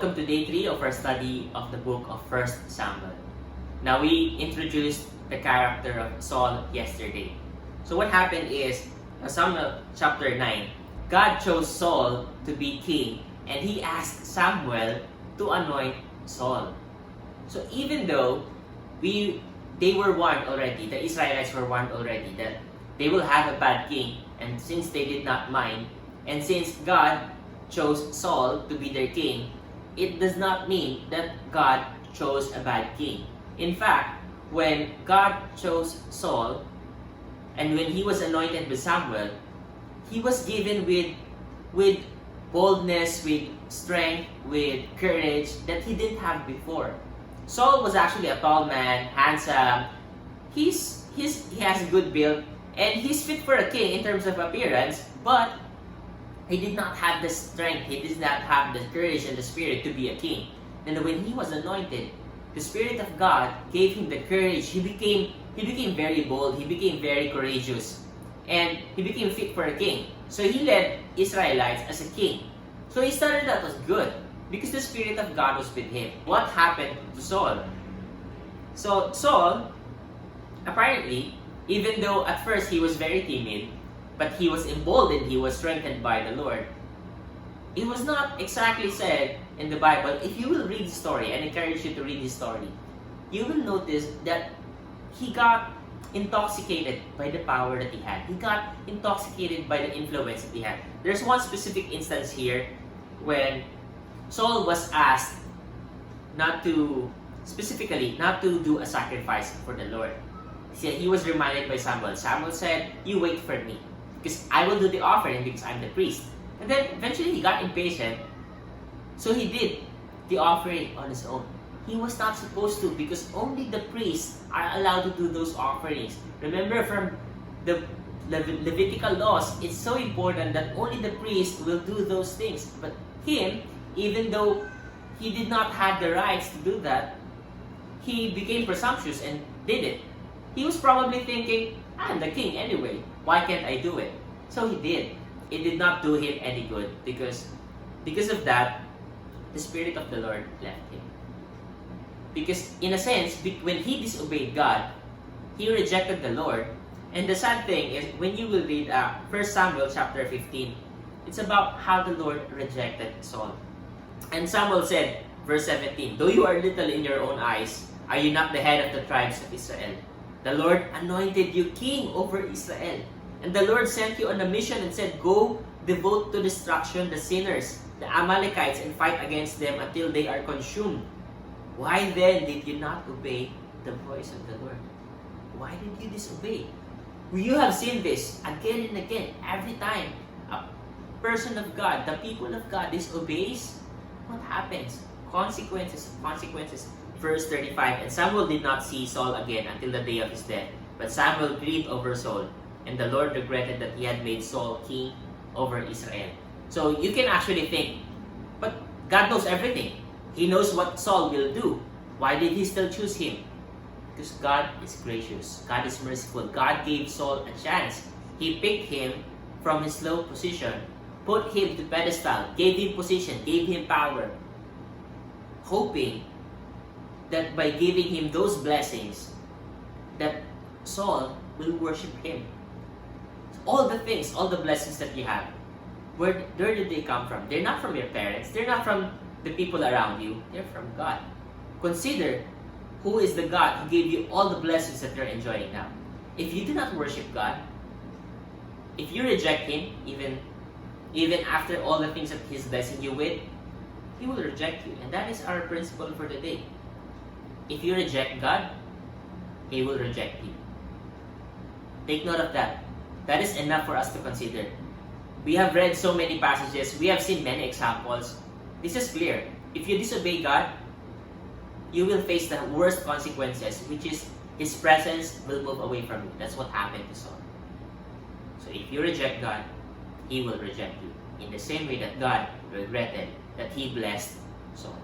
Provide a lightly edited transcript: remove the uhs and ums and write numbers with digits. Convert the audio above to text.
welcome to day 3 of our study of the book of 1 Samuel. Now we introduced the character of Saul yesterday. So what happened is, Samuel chapter 9, God chose Saul to be king and he asked Samuel to anoint Saul. So even though they were warned already, the Israelites were warned already that they will have a bad king, and since they did not mind, and since God chose Saul to be their king, it does not mean that God chose a bad king. In fact, when God chose Saul, and when he was anointed by Samuel, he was given with boldness, with strength, with courage that he didn't have before. Saul was actually a tall man, handsome. He has a good build, and he's fit for a king in terms of appearance, but he did not have the strength, he did not have the courage and the spirit to be a king. And when he was anointed, the Spirit of God gave him the courage. He became very bold, he became very courageous, and he became fit for a king. So he led Israelites as a king. So he started out as good because the Spirit of God was with him. What happened to Saul? So Saul, apparently, even though at first he was very timid, but he was emboldened, he was strengthened by the Lord. It was not exactly said in the Bible. If you will read the story, and I encourage you to read the story, you will notice that he got intoxicated by the power that he had. He got intoxicated by the influence that he had. There's one specific instance here when Saul was asked not to do a sacrifice for the Lord. He was reminded by Samuel. Samuel said, "You wait for me, because I will do the offering because I'm the priest." And then eventually he got impatient, so he did the offering on his own. He was not supposed to, because only the priests are allowed to do those offerings. Remember from the Levitical laws, it's so important that only the priest will do those things. But him, even though he did not have the rights to do that, he became presumptuous and did it. He was probably thinking, I'm the king anyway, why can't I do it? So he did. It did not do him any good, because of that, the Spirit of the Lord left him. Because in a sense, when he disobeyed God, he rejected the Lord. And the sad thing is, when you will read 1 Samuel chapter 15, it's about how the Lord rejected Saul. And Samuel said, verse 17, "Though you are little in your own eyes, are you not the head of the tribes of Israel? The Lord anointed you king over Israel. And the Lord sent you on a mission and said, Go, devote to destruction the sinners, the Amalekites, and fight against them until they are consumed. Why then did you not obey the voice of the Lord?" Why did you disobey? You have seen this again and again. Every time a person of God, the people of God disobeys, what happens? Consequences. Verse 35, "And Samuel did not see Saul again until the day of his death. But Samuel grieved over Saul, and the Lord regretted that he had made Saul king over Israel." So you can actually think, but God knows everything. He knows what Saul will do. Why did he still choose him? Because God is gracious. God is merciful. God gave Saul a chance. He picked him from his low position, put him to pedestal, gave him position, gave him power, hoping that by giving him those blessings, that Saul will worship him. All the things, all the blessings that you have, where did they come from? They're not from your parents. They're not from the people around you. They're from God. Consider who is the God who gave you all the blessings that you're enjoying now. If you do not worship God, if you reject Him, even after all the things that He's blessing you with, He will reject you. And that is our principle for the day. If you reject God, He will reject you. Take note of that. That is enough for us to consider. We have read so many passages. We have seen many examples. This is clear. If you disobey God, you will face the worst consequences, which is His presence will move away from you. That's what happened to Saul. So if you reject God, He will reject you. In the same way that God regretted that He blessed Saul.